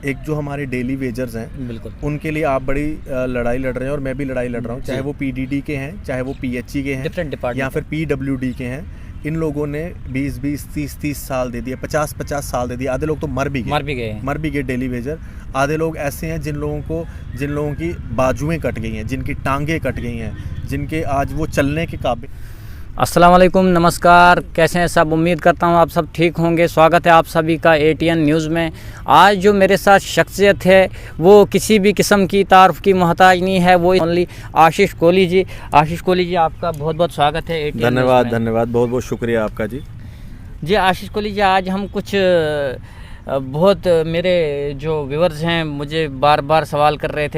एक जो हमारे डेली वेजर्स हैं, बिल्कुल उनके लिए आप बड़ी लड़ाई लड़ रहे हैं और मैं भी लड़ाई लड़ रहा हूँ, चाहे वो पीडीडी के हैं, चाहे वो पीएचई के हैं, डिफरेंट डिपार्टमेंट या फिर पीडब्ल्यूडी के हैं। इन लोगों ने 20-20, 30-30 साल दे दिए, 50-50 साल दे दिए। आधे लोग तो मर भी गए डेली वेजर। आधे लोग ऐसे हैं जिन लोगों की बाजुएं कट गई हैं, जिनकी टांगें कट गई हैं, जिनके आज वो चलने के काबिल। अस्सलाम वालेकुम, नमस्कार। कैसे हैं सब? उम्मीद करता हूं आप सब ठीक होंगे। स्वागत है आप सभी का एटीएन न्यूज़ में। आज जो मेरे साथ शख्सियत है वो किसी भी किस्म की तारीफ़ की मोहताज नहीं है, वो ओनली आशीष कोहली जी। आशीष कोहली जी, आपका बहुत बहुत स्वागत है एटीएन। धन्यवाद, बहुत बहुत शुक्रिया आपका जी। आशीष कोहली जी, आज हम कुछ बहुत मेरे जो व्यूअर्स हैं मुझे बार बार सवाल कर रहे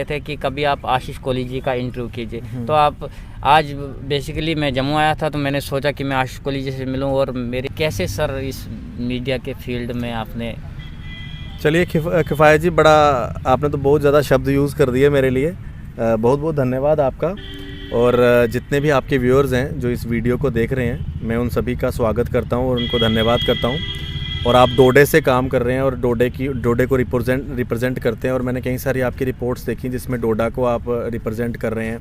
थे कि कभी आप आशीष कोहली जी का इंटरव्यू कीजिए। तो आप आज बेसिकली मैं जम्मू आया था, तो मैंने सोचा कि मैं आशीष कोहली जी से मिलूं। और मेरे कैसे सर इस मीडिया के फील्ड में आपने? चलिए किफ़ायत जी, बड़ा आपने तो बहुत ज़्यादा शब्द यूज़ कर दिए मेरे लिए। बहुत बहुत धन्यवाद आपका। और जितने भी आपके व्यूअर्स हैं जो इस वीडियो को देख रहे हैं, मैं उन सभी का स्वागत करता हूं और उनको धन्यवाद करता हूं। और आप डोडे से काम कर रहे हैं और डोडे को रिप्रेजेंट करते हैं। और मैंने कई सारी आपकी रिपोर्ट्स देखी जिसमें डोडा को आप रिप्रेजेंट कर रहे हैं,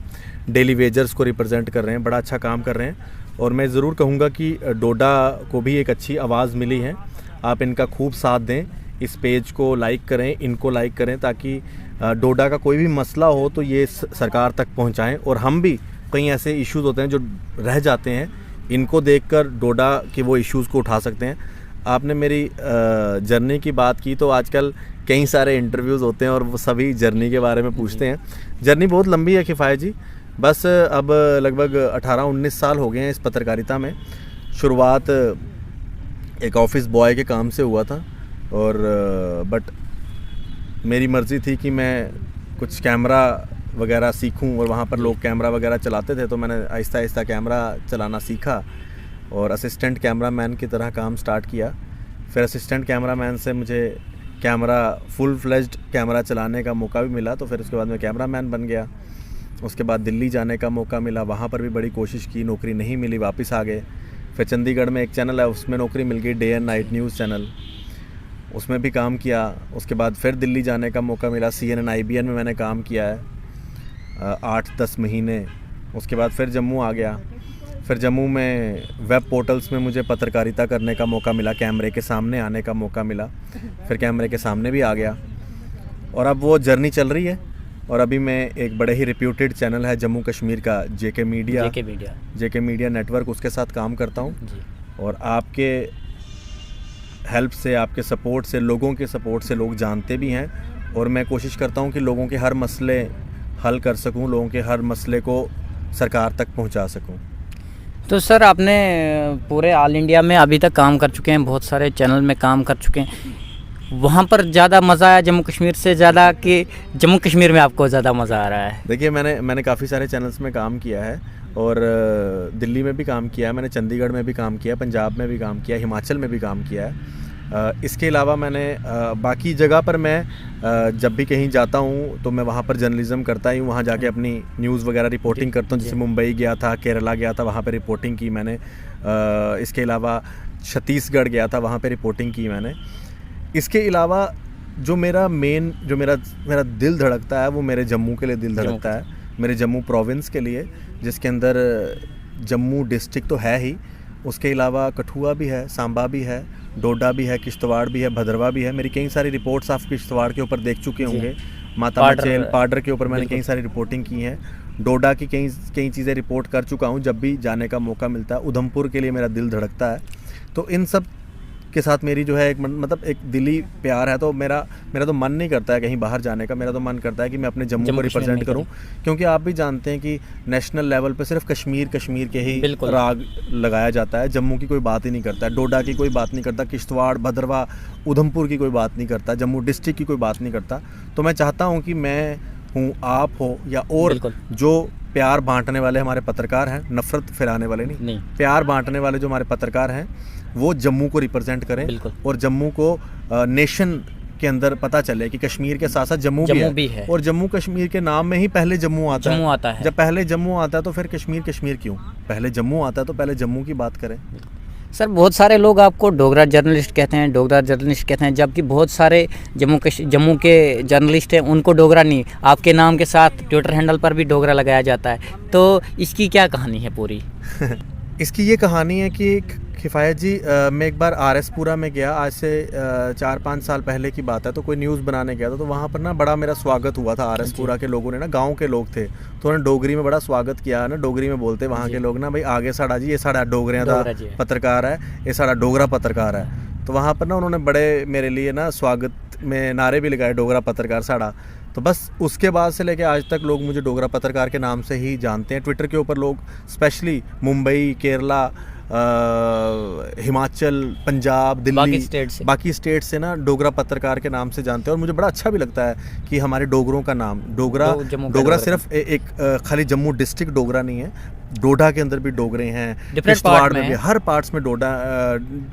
डेली वेजर्स को रिप्रेजेंट कर रहे हैं। बड़ा अच्छा काम कर रहे हैं और मैं ज़रूर कहूँगा कि डोडा को भी एक अच्छी आवाज़ मिली है। आप इनका खूब साथ दें, इस पेज को लाइक करें, इनको लाइक करें, ताकि डोडा का कोई भी मसला हो तो ये सरकार तक पहुंचाएं। और हम भी कई ऐसे इश्यूज़ होते हैं जो रह जाते हैं, इनको देखकर डोडा के वो इश्यूज़ को उठा सकते हैं। आपने मेरी जर्नी की बात की, तो आजकल कई सारे इंटरव्यूज़ होते हैं और वो सभी जर्नी के बारे में पूछते हैं। जर्नी बहुत लंबी है किफ़ायत जी, बस अब लगभग 18-19 साल हो गए हैं इस पत्रकारिता में। शुरुआत एक ऑफिस बॉय के काम से हुआ था, और बट मेरी मर्ज़ी थी कि मैं कुछ कैमरा वगैरह सीखूं, और वहाँ पर लोग कैमरा वगैरह चलाते थे, तो मैंने आहिस्ता आहिस्ता कैमरा चलाना सीखा और असिस्टेंट कैमरामैन की तरह काम स्टार्ट किया। फिर असिस्टेंट कैमरामैन से मुझे कैमरा फुल फ्लेज्ड कैमरा चलाने का मौका भी मिला, तो फिर उसके बाद मैं कैमरामैन बन गया। उसके बाद दिल्ली जाने का मौका मिला, वहाँ पर भी बड़ी कोशिश की, नौकरी नहीं मिली, वापस आ गए। फिर चंडीगढ़ में एक चैनल है, उसमें नौकरी मिल गई, day and night news channel, उसमें भी काम किया। उसके बाद फिर दिल्ली जाने का मौका मिला, CNN IBN में मैंने काम किया है 8-10 महीने। उसके बाद फिर जम्मू आ गया। फिर जम्मू में वेब पोर्टल्स में मुझे पत्रकारिता करने का मौका मिला, कैमरे के सामने आने का मौका मिला। फिर कैमरे के सामने भी आ गया, और अब वो जर्नी चल रही है। और अभी मैं एक बड़े ही रिप्यूटेड चैनल है जम्मू कश्मीर का, जेके मीडिया नेटवर्क, उसके साथ काम करता हूँ। और आपके हेल्प से, आपके सपोर्ट से, लोगों के सपोर्ट से लोग जानते भी हैं। और मैं कोशिश करता हूँ कि लोगों के हर मसले हल कर सकूँ, लोगों के हर मसले को सरकार तक पहुँचा सकूँ। तो सर, आपने पूरे ऑल इंडिया में अभी तक काम कर चुके हैं, बहुत सारे चैनल में काम कर चुके हैं। वहाँ पर ज़्यादा मज़ा आया जम्मू कश्मीर से ज़्यादा, कि जम्मू कश्मीर में आपको ज़्यादा मज़ा आ रहा है? देखिए, मैंने काफ़ी सारे चैनल्स में काम किया है, और दिल्ली में भी काम किया है मैंने, चंडीगढ़ में भी काम किया, पंजाब में भी काम किया, हिमाचल में भी काम किया है। इसके अलावा मैंने बाकी जगह पर मैं जब भी कहीं जाता हूँ तो मैं वहाँ पर जर्नलिज़्म करता ही हूँ। वहाँ जाके अपनी न्यूज़ वगैरह रिपोर्टिंग करता हूँ। जैसे मुंबई गया था, केरला गया था, वहाँ पर रिपोर्टिंग की मैंने। इसके अलावा छत्तीसगढ़ गया था, वहाँ पर रिपोर्टिंग की मैंने। इसके अलावा जो मेरा दिल धड़कता है वो मेरे जम्मू के लिए दिल धड़कता है, मेरे जम्मू प्रोविंस के लिए, जिसके अंदर जम्मू डिस्ट्रिक्ट तो है ही, उसके अलावा कठुआ भी है, सांबा भी है, डोडा भी है, किश्तवाड़ भी है, भद्रवा भी है। मेरी कई सारी रिपोर्ट्स आप किश्तवाड़ के ऊपर देख चुके होंगे, माता मचेल पाडर के ऊपर मैंने कई सारी रिपोर्टिंग की है। डोडा की कई चीज़ें रिपोर्ट कर चुका हूँ, जब भी जाने का मौका मिलता है। उधमपुर के लिए मेरा दिल धड़कता है। तो इन सब के साथ मेरी जो है एक दिली प्यार है। तो मेरा तो मन नहीं करता है कहीं बाहर जाने का, मेरा तो मन करता है कि मैं अपने जम्मू को रिप्रेजेंट करूं। क्योंकि आप भी जानते हैं कि नेशनल लेवल पे सिर्फ कश्मीर के ही राग लगाया जाता है, जम्मू की कोई बात ही नहीं करता है, डोडा की कोई बात नहीं करता, किश्तवाड़, भद्रवा, उधमपुर की कोई बात नहीं करता, जम्मू डिस्ट्रिक्ट की कोई बात नहीं करता। तो मैं चाहता हूँ कि मैं हूँ, आप हो, या और जो प्यार बांटने वाले हमारे पत्रकार हैं, नफरत फैलाने वाले नहीं, प्यार बांटने वाले जो हमारे पत्रकार हैं, वो जम्मू को रिप्रेजेंट करें। और जम्मू को नेशन के अंदर पता चले कि कश्मीर के साथ साथ जम्मू भी है। और जम्मू कश्मीर के नाम में ही पहले जम्मू आता है। जब पहले जम्मू आता है तो फिर कश्मीर क्यों? पहले जम्मू आता है तो पहले जम्मू की बात करें। सर बहुत सारे लोग आपको डोगरा जर्नलिस्ट कहते हैं, डोगरा जर्नलिस्ट कहते हैं, जबकि बहुत सारे जम्मू के जर्नलिस्ट हैं उनको डोगरा नहीं, आपके नाम के साथ ट्विटर हैंडल पर भी डोगरा लगाया जाता है, तो इसकी क्या कहानी है पूरी? इसकी ये कहानी है कि किफ़ायत जी, मैं एक बार RS पुरा में गया, आज से 4-5 साल पहले की बात है, तो कोई न्यूज़ बनाने गया था, तो वहाँ पर ना बड़ा मेरा स्वागत हुआ था। RS पुरा के लोगों ने ना, गांव के लोग थे, तो उन्होंने डोगरी में बड़ा स्वागत किया ना, डोगरी में बोलते वहाँ के लोग ना, भाई आगे साड़ा जी, ये साड़ा डोगरियां दा पत्रकार है, ये साड़ा डोगरा पत्रकार है। तो वहाँ पर ना उन्होंने बड़े मेरे लिए ना स्वागत में नारे भी लगाए, डोगरा पत्रकार साड़ा। तो बस उसके बाद से लेके आज तक लोग मुझे डोगरा पत्रकार के नाम से ही जानते हैं। ट्विटर के ऊपर लोग स्पेशली मुंबई, केरला, हिमाचल, पंजाब, दिल्ली, बाकी स्टेट से ना डोगरा पत्रकार के नाम से जानते हैं। और मुझे बड़ा अच्छा भी लगता है कि हमारे डोगरों का नाम डोगरा सिर्फ एक खाली जम्मू डिस्ट्रिक्ट डोगरा नहीं है, डोडा के अंदर भी डोगरे हैं, किश्तवाड़ में भी, हर पार्ट्स में डोडा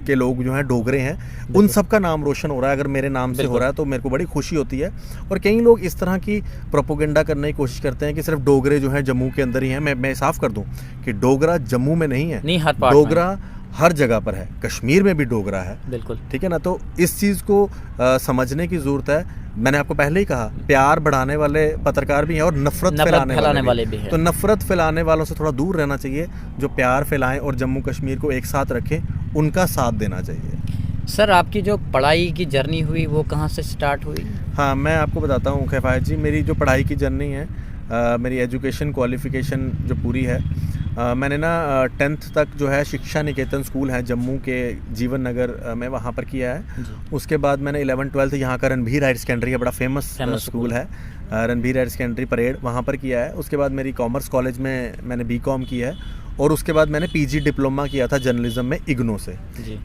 के लोग जो हैं डोगरे हैं, उन सब का नाम रोशन हो रहा है। अगर मेरे नाम से हो रहा है तो मेरे को बड़ी खुशी होती है। और कई लोग इस तरह की प्रोपोगेंडा करने की कोशिश करते हैं कि सिर्फ डोगरे जो हैं जम्मू के अंदर ही हैं। मैं साफ कर दूं कि डोगरा जम्मू में नहीं है, नहीं, डोगरा हर जगह पर है, कश्मीर में भी डोगरा है, बिल्कुल, ठीक है ना। तो इस चीज़ को समझने की ज़रूरत है। मैंने आपको पहले ही कहा, प्यार बढ़ाने वाले पत्रकार भी हैं और नफरत फैलाने वाले भी हैं। तो नफरत फैलाने वालों से थोड़ा दूर रहना चाहिए, जो प्यार फैलाएं और जम्मू कश्मीर को एक साथ रखें, उनका साथ देना चाहिए। सर आपकी जो पढ़ाई की जर्नी हुई वो कहाँ से स्टार्ट हुई? हाँ, मैं आपको बताता हूँ किफ़ायत जी, मेरी जो पढ़ाई की जर्नी है, मेरी एजुकेशन क्वालिफ़िकेशन जो पूरी है, मैंने ना 10th तक जो है शिक्षा निकेतन स्कूल है जम्मू के जीवन नगर में, वहाँ पर किया है। उसके बाद मैंने 11th-12th यहाँ का रणबीर हायर सेकेंडरी है, बड़ा फेमस स्कूल है, रणबीर हायर सेकेंडरी परेड, वहाँ पर किया है। उसके बाद मेरी कॉमर्स कॉलेज में मैंने BCom की है। और उसके बाद मैंने PG डिप्लोमा किया था जर्नलिज्म में इग्नो से।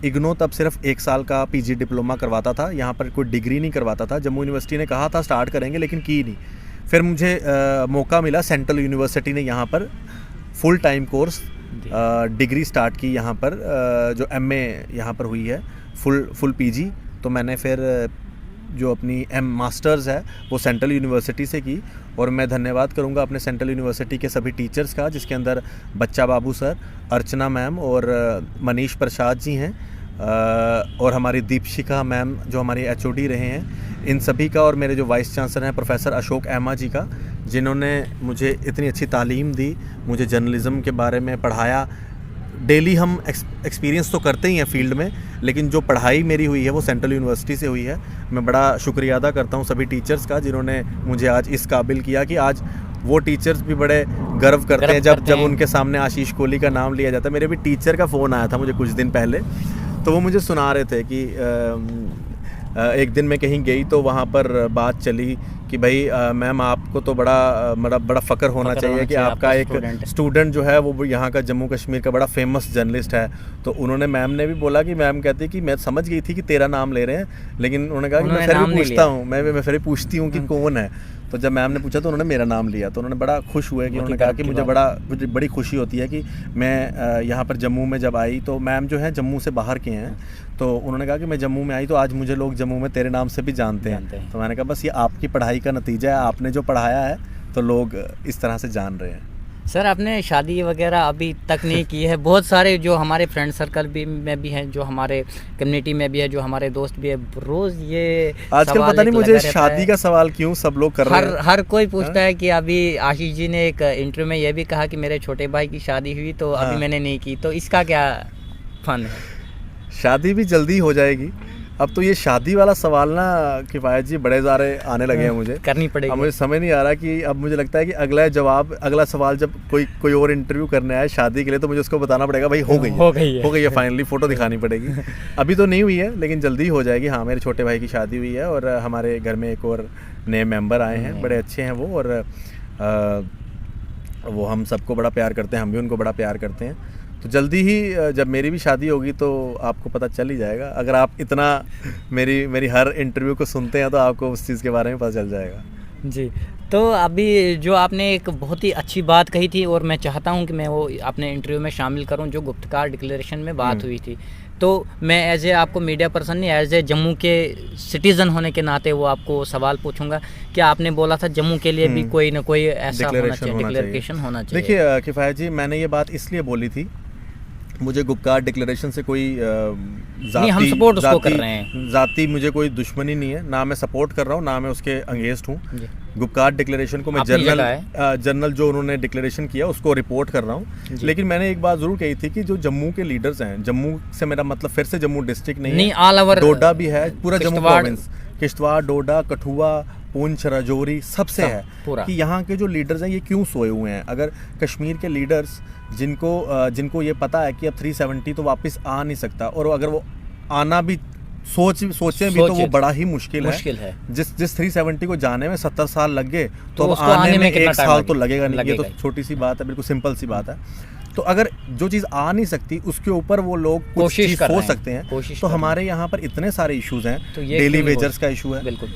इग्नो तब सिर्फ 1 साल का PG डिप्लोमा करवाता था, यहाँ पर कोई डिग्री नहीं करवाता था। जम्मू यूनिवर्सिटी ने कहा था स्टार्ट करेंगे, लेकिन की नहीं। फिर मुझे मौका मिला, सेंट्रल यूनिवर्सिटी ने यहाँ पर full time course degree start की यहाँ पर, जो MA यहाँ पर हुई है, फुल PG। तो मैंने फिर जो अपनी मास्टर्स है वो सेंट्रल यूनिवर्सिटी से की। और मैं धन्यवाद करूँगा अपने सेंट्रल यूनिवर्सिटी के सभी टीचर्स का, जिसके अंदर बच्चा बाबू सर, अर्चना मैम और मनीष प्रसाद जी हैं, और हमारी दीपशिका मैम जो हमारी HOD रहे हैं, इन सभी का, और मेरे जो वाइस चांसलर हैं प्रोफेसर अशोक एमा जी का, जिन्होंने मुझे इतनी अच्छी तालीम दी, मुझे जर्नलिज़म के बारे में पढ़ाया। डेली हम एक्सपीरियंस तो करते ही हैं फील्ड में, लेकिन जो पढ़ाई मेरी हुई है वो सेंट्रल यूनिवर्सिटी से हुई है। मैं बड़ा शुक्रिया अदा करता हूँ सभी टीचर्स का, जिन्होंने मुझे आज इस काबिल किया कि आज वो टीचर्स भी बड़े गर्व करते हैं जब उनके सामने आशीष कोहली का नाम लिया जाता है। मेरे भी टीचर का फ़ोन आया था मुझे कुछ दिन पहले, तो वो मुझे सुना रहे थे कि एक दिन मैं कहीं गई तो वहाँ पर बात चली कि भाई मैम आपको तो बड़ा फ़ख्र होना चाहिए कि आपका एक स्टूडेंट जो है वो यहाँ का जम्मू कश्मीर का बड़ा फेमस जर्नलिस्ट है। तो उन्होंने, मैम ने भी बोला कि मैम कहती कि मैं समझ गई थी कि तेरा नाम ले रहे हैं, लेकिन उन्होंने कहा कि मैं फिर भी पूछता हूँ, मैं फिर भी पूछती हूँ कि कौन है। तो जब मैम ने पूछा तो उन्होंने मेरा नाम लिया, तो उन्होंने बड़ा खुश हुए कि उन्होंने कहा कि मुझे बड़ी खुशी होती है कि मैं यहाँ पर जम्मू में जब आई, तो मैम जो है जम्मू से बाहर के हैं, तो उन्होंने कहा कि मैं जम्मू में आई तो आज मुझे लोग जम्मू में तेरे नाम से भी जानते हैं। तो मैंने कहा बस ये आपकी पढ़ाई का नतीजा है, आपने जो पढ़ाया है तो लोग इस तरह से जान रहे हैं। सर आपने शादी वगैरह अभी तक नहीं की है? बहुत सारे जो हमारे फ्रेंड सर्कल में भी हैं, जो हमारे कम्युनिटी में भी है, जो हमारे दोस्त भी है, रोज़ ये आजकल पता नहीं मुझे शादी का सवाल क्यों सब लोग कर रहे हैं। हर कोई पूछता है कि अभी आशीष जी ने एक इंटरव्यू में ये भी कहा कि मेरे छोटे भाई की शादी हुई तो अभी मैंने नहीं की, तो इसका क्या फन है? शादी भी जल्दी हो जाएगी। अब तो ये शादी वाला सवाल ना किफ़ायत जी बड़े सारे आने लगे हैं, मुझे करनी पड़ेगी। अब मुझे समझ नहीं आ रहा कि अब मुझे लगता है कि अगला सवाल जब कोई और इंटरव्यू करने आए शादी के लिए, तो मुझे उसको बताना पड़ेगा भाई हो गई है फाइनली, फ़ोटो दिखानी पड़ेगी। अभी तो नहीं हुई है लेकिन जल्दी हो जाएगी। हाँ, मेरे छोटे भाई की शादी हुई है और हमारे घर में एक और नए मेम्बर आए हैं, बड़े अच्छे हैं वो, और वो हम सबको बड़ा प्यार करते हैं, हम भी उनको बड़ा प्यार करते हैं। तो जल्दी ही जब मेरी भी शादी होगी तो आपको पता चल ही जाएगा। अगर आप इतना मेरी हर इंटरव्यू को सुनते हैं तो आपको उस चीज़ के बारे में पता चल जाएगा। जी, तो अभी जो आपने एक बहुत ही अच्छी बात कही थी और मैं चाहता हूं कि मैं वो अपने इंटरव्यू में शामिल करूं, जो गुप्तकार डिक्लेरेशन में बात हुई थी, तो मैं एज ए आपको मीडिया पर्सन नहीं, एज ए जम्मू के सिटीज़न होने के नाते वो आपको सवाल पूछूंगा कि आपने बोला था जम्मू के लिए भी कोई ना कोई ऐसा होना चाहिए, डिक्लेरेशन होना चाहिए। देखिए किफ़ायत जी, मैंने ये बात इसलिए बोली थी मुझे गुपकार डिक्लेरेशन से कोई नहीं, हम सपोर्ट उसको कर रहे हैं। जाति मुझे कोई दुश्मनी नहीं है, ना मैं सपोर्ट कर रहा हूँ, ना मैं उसके अगेंस्ट हूँ। जी। गुपकार डिक्लेरेशन को मैं अपनी जगह जनरल जो उन्होंने डिक्लेरेशन किया उसको रिपोर्ट कर रहा हूँ। लेकिन मैंने एक बात जरूर कही थी कि जो जम्मू के लीडर्स हैं, जम्मू से मेरा मतलब फिर से जम्मू डिस्ट्रिक्ट नहीं है, ऑल ओवर डोडा भी है, पूरा जम्मू प्रोविंस, किश्तवाड़, डोडा, कठुआ, पुंछ, राजौरी सबसे है पूरा। कि यहाँ के जो लीडर्स हैं ये क्यों सोए हुए हैं। अगर कश्मीर के लीडर्स जिनको ये पता है कि अब 370 तो वापस आ नहीं सकता, और अगर वो आना भी सोचें भी तो वो बड़ा ही मुश्किल है। जिस 370 को जाने में 70 साल लग गए तो अब आने में 1 साल तो लगेगा नहीं। ये तो छोटी सी बात है, बिल्कुल सिंपल सी बात है। तो अगर जो चीज़ आ नहीं सकती उसके ऊपर वो लोग कुछ चीज़ सोच सकते हैं, तो हमारे यहाँ पर इतने सारे इश्यूज हैं। डेली वेजर्स का इशू है, बिल्कुल।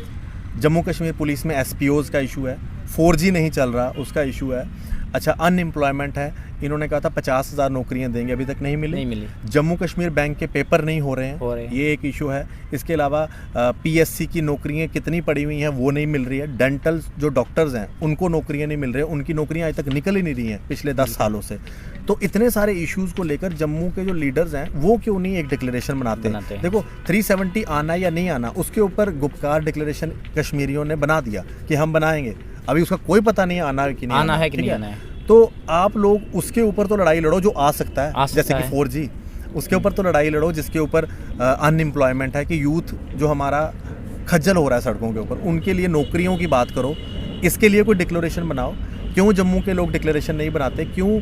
जम्मू कश्मीर पुलिस में SPOs का इशू है, 4G नहीं चल रहा उसका इशू है। अच्छा, अनएम्प्लॉयमेंट है, इन्होंने कहा था 50,000 नौकरियां देंगे, अभी तक नहीं मिली। जम्मू कश्मीर बैंक के पेपर नहीं हो रहे हैं, ये एक इशू है। इसके अलावा PSC की नौकरियां कितनी पड़ी हुई हैं वो नहीं मिल रही है। डेंटल जो डॉक्टर्स हैं उनको नौकरियां नहीं मिल रही, उनकी नौकरियां आज तक निकल ही नहीं रही हैं पिछले 10 सालों से। तो इतने सारे इश्यूज को लेकर जम्मू के जो लीडर्स हैं वो क्यों नहीं एक डिक्लेरेशन बनाते हैं। देखो 370 आना या नहीं आना उसके ऊपर गुपकार डिक्लेरेशन कश्मीरियों ने बना दिया कि हम बनाएंगे, अभी उसका कोई पता नहीं आना है कि नहीं आना है कि नहीं आना है। तो आप लोग उसके ऊपर तो लड़ाई लड़ो जो आ सकता है, जैसे कि 4G, उसके ऊपर तो लड़ाई लड़ो जिसके ऊपर अनएम्प्लॉयमेंट है, कि यूथ जो हमारा खज्जल हो रहा है सड़कों के ऊपर, उनके लिए नौकरियों की बात करो, इसके लिए कोई डिक्लेरेशन बनाओ। क्यों जम्मू के लोग डिक्लेरेशन नहीं बनाते, क्यों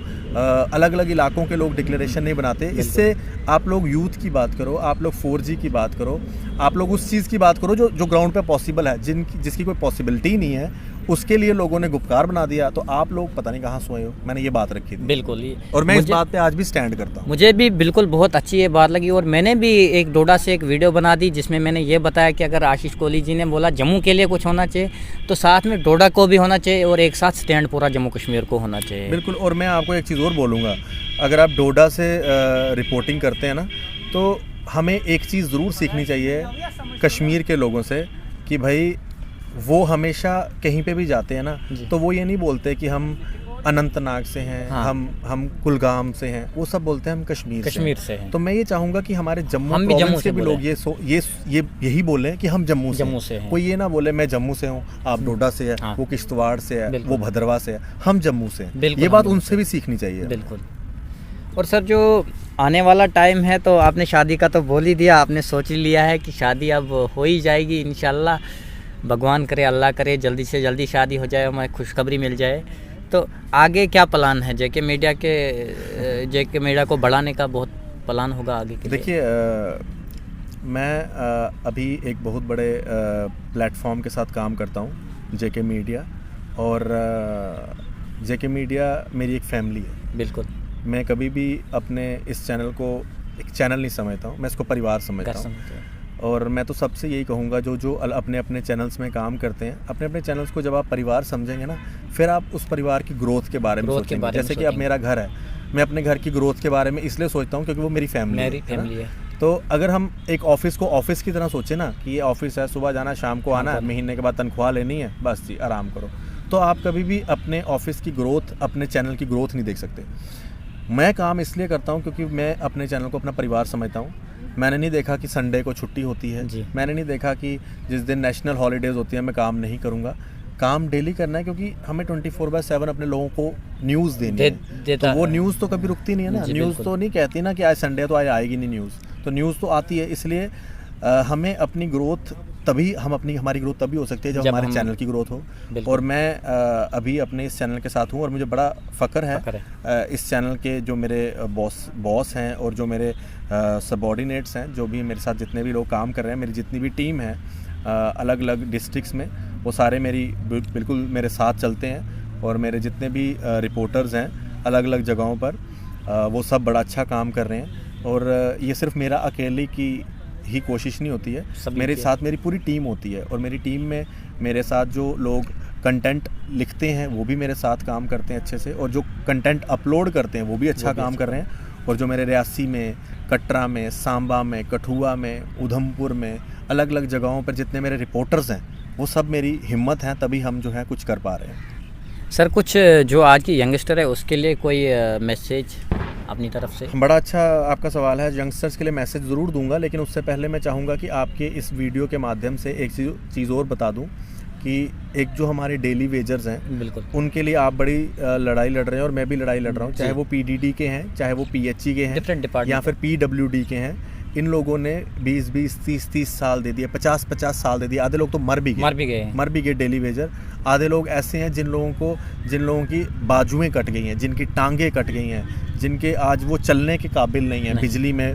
अलग अलग इलाकों के लोग डिक्लेरेशन नहीं बनाते। इससे आप लोग यूथ की बात करो, आप लोग 4G की बात करो, आप लोग उस चीज़ की बात करो जो ग्राउंड पे पॉसिबल है, जिसकी कोई पॉसिबिलिटी नहीं है, उसके लिए लोगों ने गुपकार बना दिया। तो आप लोग पता नहीं कहाँ सोए हो, मैंने ये बात रखी थी। बिल्कुल, और मैं इस बात पे आज भी स्टैंड करता हूँ। मुझे भी बिल्कुल बहुत अच्छी ये बात लगी, और मैंने भी एक डोडा से एक वीडियो बना दी जिसमें मैंने ये बताया कि अगर आशीष कोहली जी ने बोला जम्मू के लिए कुछ होना चाहिए तो साथ में डोडा को भी होना चाहिए, और एक साथ स्टैंड पूरा जम्मू कश्मीर को होना चाहिए। बिल्कुल। और मैं आपको एक चीज़ और बोलूँगा, अगर आप डोडा से रिपोर्टिंग करते हैं ना, तो हमें एक चीज़ ज़रूर सीखनी चाहिए कश्मीर के लोगों से कि भाई वो हमेशा कहीं पे भी जाते हैं ना, तो वो ये नहीं बोलते कि हम अनंतनाग से हैं, हाँ। हम कुलगाम से हैं, वो सब बोलते हैं हम कश्मीर से हैं। तो मैं ये चाहूँगा कि हमारे जम्मू प्रोविंस के भी लोग यही बोलें कि हम जम्मू से हैं। कोई ये ना बोले मैं जम्मू से हूँ, आप डोडा से है, हाँ। वो किश्तवाड़ से है, वो भद्रवा से है, हम जम्मू से हैं। ये बात उनसे भी सीखनी चाहिए। बिल्कुल। और सर जो आने वाला टाइम है, तो आपने शादी का तो बोल ही दिया, आपने सोच ही लिया है कि शादी अब हो ही जाएगी इंशाल्लाह। भगवान करे, अल्लाह करे जल्दी से जल्दी शादी हो जाए, हमें खुशखबरी मिल जाए। तो आगे क्या प्लान है? जेके मीडिया को बढ़ाने का बहुत प्लान होगा आगे के लिए। देखिए मैं अभी एक बहुत बड़े प्लेटफॉर्म के साथ काम करता हूँ, जेके मीडिया, और जेके मीडिया मेरी एक फैमिली है। बिल्कुल। मैं कभी भी अपने इस चैनल को एक चैनल नहीं समझता हूँ, मैं इसको परिवार समझता हूँ। और मैं तो सबसे यही कहूँगा जो अपने अपने चैनल्स में काम करते हैं, अपने अपने चैनल्स को जब आप परिवार समझेंगे ना, फिर आप उस परिवार की ग्रोथ के बारे में सोचेंगे। जैसे कि अब मेरा घर है, मैं अपने घर की ग्रोथ के बारे में इसलिए सोचता हूँ क्योंकि वो मेरी फैमिली है। तो अगर हम एक ऑफिस को ऑफिस की तरह सोचें ना कि ये ऑफिस है, सुबह जाना शाम को आना है, महीने के बाद तनख्वाह लेनी है, बस जी आराम करो, तो आप कभी भी अपने ऑफिस की ग्रोथ, अपने चैनल की ग्रोथ नहीं देख सकते। मैं काम इसलिए करता हूँ क्योंकि मैं अपने चैनल को अपना परिवार समझता हूँ। मैंने नहीं देखा कि संडे को छुट्टी होती है, मैंने नहीं देखा कि जिस दिन नेशनल हॉलीडेज़ होती है मैं काम नहीं करूँगा। काम डेली करना है क्योंकि हमें 24/7 अपने लोगों को न्यूज़ देनी है। तो वो न्यूज़ तो कभी रुकती नहीं है ना, न्यूज़ तो नहीं कहती ना कि आज संडे तो आज आएगी नहीं न्यूज़, तो न्यूज़ तो आती है। इसलिए हमें अपनी ग्रोथ हमारी ग्रोथ तभी हो सकती है जब हमारे चैनल की ग्रोथ हो। और मैं अभी अपने इस चैनल के साथ हूँ और मुझे बड़ा फ़ख्र है इस चैनल के जो मेरे बॉस हैं और जो मेरे सबॉर्डिनेट्स हैं, जो भी मेरे साथ जितने भी लोग काम कर रहे हैं, मेरी जितनी भी टीम है अलग अलग डिस्ट्रिक्ट्स में, वो सारे बिल्कुल मेरे साथ चलते हैं। और मेरे जितने भी रिपोर्टर्स हैं अलग अलग जगहों पर, वो सब बड़ा अच्छा काम कर रहे हैं। और ये सिर्फ मेरा अकेले की ही कोशिश नहीं होती है, मेरे साथ मेरी पूरी टीम होती है। और मेरी टीम में मेरे साथ जो लोग कंटेंट लिखते हैं वो भी मेरे साथ काम करते हैं अच्छे से, और जो कंटेंट अपलोड करते हैं वो भी अच्छा काम कर रहे हैं। और जो मेरे रियासी में, कटरा में, सांबा में, कठुआ में, उधमपुर में, अलग अलग जगहों पर जितने मेरे रिपोर्टर्स हैं, वो सब मेरी हिम्मत हैं, तभी हम जो है कुछ कर पा रहे हैं। सर कुछ जो आज की यंगस्टर है उसके लिए कोई मैसेज? अपनी तरफ से। बड़ा अच्छा आपका सवाल है। यंगस्टर्स के लिए मैसेज ज़रूर दूंगा, लेकिन उससे पहले मैं चाहूँगा कि आपके इस वीडियो के माध्यम से एक चीज़ और बता दूं कि एक जो हमारे डेली वेजर्स हैं, बिल्कुल, उनके लिए आप बड़ी लड़ाई लड़ रहे हैं और मैं भी लड़ाई लड़ रहा हूँ, चाहे वो पीडीडी के हैं, चाहे वो पीएचई के हैं, डिफरेंट डिपार्टमेंट या फिर पीडब्ल्यूडी के हैं। इन लोगों ने 20-20, 30-30 साल दे दिए, 50-50 साल दे दिए। आधे लोग तो मर भी गए डेली वेजर। आधे लोग ऐसे हैं जिन लोगों की बाजुएं कट गई हैं, जिनकी टांगें कट गई हैं, जिनके आज वो चलने के काबिल नहीं है।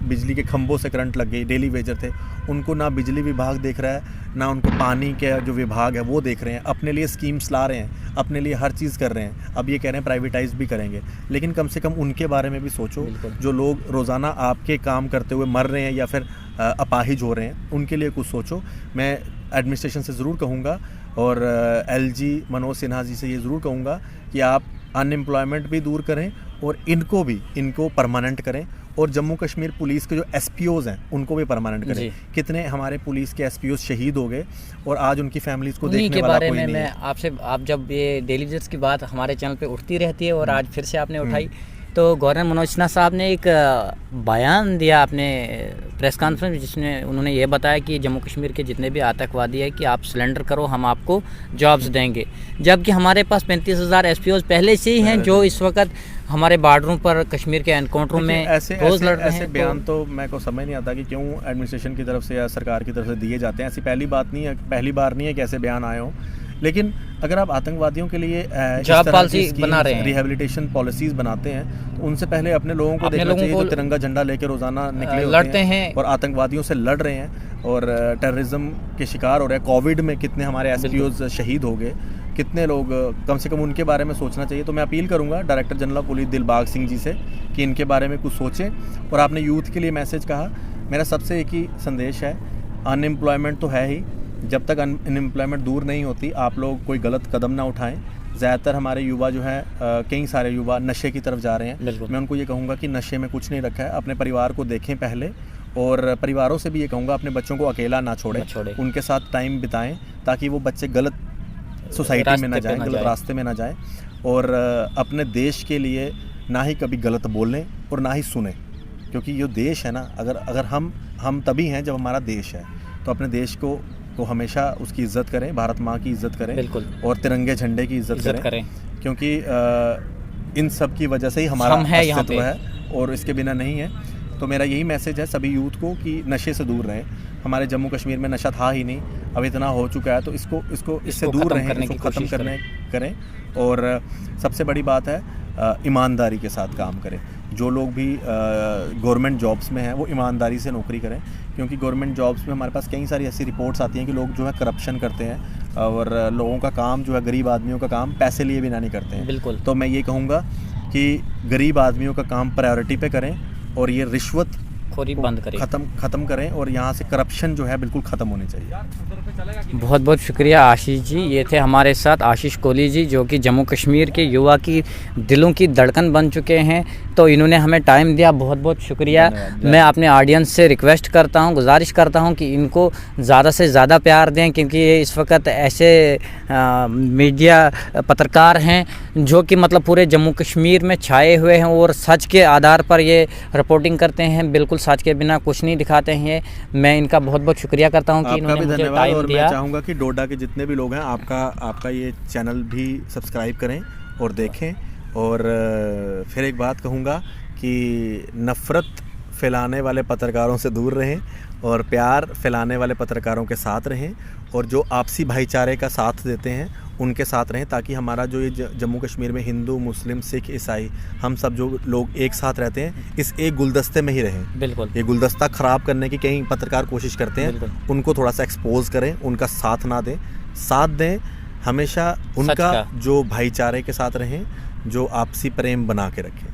बिजली के खंभों से करंट लग गई, डेली वेजर थे। उनको ना बिजली विभाग देख रहा है, ना उनको पानी के जो विभाग है वो देख रहे हैं। अपने लिए स्कीम्स ला रहे हैं, अपने लिए हर चीज़ कर रहे हैं। अब ये कह रहे हैं प्राइवेटाइज भी करेंगे, लेकिन कम से कम उनके बारे में भी सोचो। जो लोग रोज़ाना आपके काम करते हुए मर रहे हैं या फिर अपाहिज हो रहे हैं, उनके लिए कुछ सोचो। मैं एडमिनिस्ट्रेशन से ज़रूर कहूँगा और एलजी मनोज सिन्हा जी से ये ज़रूर कहूँगा कि आप अनएम्प्लॉयमेंट भी दूर करें और इनको परमानेंट करें। और जम्मू कश्मीर पुलिस के जो एसपीओज़ हैं उनको भी परमानेंट करें। कितने हमारे पुलिस के एसपीओ शहीद हो गए और आज उनकी फैमिलीज़ को देखने वाला कोई नहीं है। मैं आपसे, आप जब ये डेली विजिट्स की बात हमारे चैनल पे उठती रहती है और आज फिर से आपने उठाई, तो गवर्नर मनोज सिन्हा साहब ने एक बयान दिया अपने प्रेस कॉन्फ्रेंस में, जिसमें उन्होंने ये बताया कि जम्मू कश्मीर के जितने भी आतंकवादी हैं कि आप सिलेंडर करो, हम आपको जॉब्स देंगे। जबकि हमारे पास 35,000 एसपीओज पहले से ही हैं जो इस वक्त हमारे बॉर्डरों पर कश्मीर के एनकाउंटरों में रोज लड़ रहे हैं। ऐसे बयान तो मेरे को समझ नहीं आता कि क्यों एडमिनिस्ट्रेशन की तरफ से या सरकार की तरफ से दिए जाते हैं। ऐसी पहली बार नहीं है कि ऐसे बयान आए हों। लेकिन अगर आप आतंकवादियों के लिए जॉब पॉलिसी बना रहे हैं, रिहेबिलिटेशन पॉलिसीज बनाते हैं, तो उनसे पहले अपने लोगों को देखना चाहिए जो तिरंगा झंडा लेकर रोजाना निकले लड़ते हैं और आतंकवादियों से लड़ रहे हैं और टेररिज्म के शिकार हो रहे हैं। कोविड में कितने हमारे एसपीओज शहीद हो गए, कितने लोग, कम से कम उनके बारे में सोचना चाहिए। तो मैं अपील करूंगा director general of police Dilbagh Singh ji से कि इनके बारे में कुछ सोचें। और आपने यूथ के लिए मैसेज कहा, मेरा सबसे एक ही संदेश है, अनएम्प्लॉयमेंट तो है ही, जब तक अनएम्प्लॉयमेंट दूर नहीं होती आप लोग कोई गलत कदम ना उठाएं। ज़्यादातर हमारे युवा जो हैं, कई सारे युवा नशे की तरफ जा रहे हैं। मैं उनको ये कहूँगा कि नशे में कुछ नहीं रखा है, अपने परिवार को देखें पहले, और परिवारों से भी ये कहूँगा अपने बच्चों को अकेला ना छोड़ें, उनके साथ टाइम बिताएं ताकि वो बच्चे गलत सोसाइटी में ना जाएं, गलत रास्ते में ना जाएं। और अपने देश के लिए ना ही कभी गलत बोलें और ना ही सुने, क्योंकि ये देश है ना, अगर हम तभी हैं जब हमारा देश है। तो अपने देश को हमेशा उसकी इज़्ज़त करें, भारत माँ की इज़्ज़त करें और तिरंगे झंडे की इज़्ज़त करें, क्योंकि इन सब की वजह से ही हमारा अस्तित्व है और इसके बिना नहीं है। तो मेरा यही मैसेज है सभी यूथ को कि नशे से दूर रहें। हमारे जम्मू कश्मीर में नशा था ही नहीं, अब इतना हो चुका है, तो इससे दूर रहें, इसको ख़त्म करें। और सबसे बड़ी बात है, ईमानदारी के साथ काम करें। जो लोग भी गवर्नमेंट जॉब्स में हैं वो ईमानदारी से नौकरी करें, क्योंकि गवर्नमेंट जॉब्स में हमारे पास कई सारी ऐसी रिपोर्ट्स आती हैं कि लोग जो है करप्शन करते हैं और लोगों का काम जो है, गरीब आदमियों का काम पैसे लिए बिना नहीं करते हैं। बिल्कुल। तो मैं ये कहूँगा कि गरीब आदमियों का काम प्रायोरिटी पे करें और ये रिश्वत खोरी बंद करें, ख़त्म करें, और यहाँ से करप्शन जो है बिल्कुल ख़त्म होनी चाहिए। बहुत बहुत शुक्रिया आशीष जी। ये थे हमारे साथ आशीष कोहली जी, जो कि जम्मू कश्मीर के युवा की दिलों की धड़कन बन चुके हैं। तो इन्होंने हमें टाइम दिया, बहुत बहुत शुक्रिया। मैं अपने ऑडियंस से रिक्वेस्ट करता हूं, गुजारिश करता हूं कि इनको ज़्यादा से ज़्यादा प्यार दें, क्योंकि ये इस वक्त ऐसे मीडिया पत्रकार हैं जो कि मतलब पूरे जम्मू कश्मीर में छाए हुए हैं और सच के आधार पर ये रिपोर्टिंग करते हैं, बिल्कुल सच के बिना कुछ नहीं दिखाते हैं। मैं इनका बहुत बहुत शुक्रिया करता हूं कि इन्होंने मुझे टाइम दिया। मैं चाहूँगा कि डोडा के जितने भी लोग हैं, आपका ये चैनल भी सब्सक्राइब करें और देखें। और फिर एक बात कहूँगा कि नफ़रत फैलाने वाले पत्रकारों से दूर रहें और प्यार फैलाने वाले पत्रकारों के साथ रहें, और जो आपसी भाईचारे का साथ देते हैं उनके साथ रहें, ताकि हमारा जो ये जम्मू कश्मीर में हिंदू, मुस्लिम, सिख, ईसाई, हम सब जो लोग एक साथ रहते हैं, इस एक गुलदस्ते में ही रहें। बिल्कुल। ये गुलदस्ता ख़राब करने की कई पत्रकार कोशिश करते हैं, उनको थोड़ा सा एक्सपोज करें, उनका साथ ना दें, साथ दें हमेशा उनका जो भाईचारे के साथ रहें, जो आपसी प्रेम बना के रखें।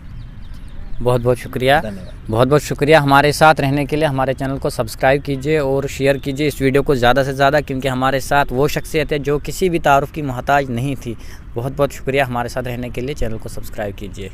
बहुत बहुत शुक्रिया, बहुत बहुत शुक्रिया हमारे साथ रहने के लिए। हमारे चैनल को सब्सक्राइब कीजिए और शेयर कीजिए इस वीडियो को ज़्यादा से ज़्यादा, क्योंकि हमारे साथ वो शख्सियत है जो किसी भी तारुफ की मोहताज नहीं थी। बहुत बहुत शुक्रिया हमारे साथ रहने के लिए। चैनल को सब्सक्राइब कीजिए।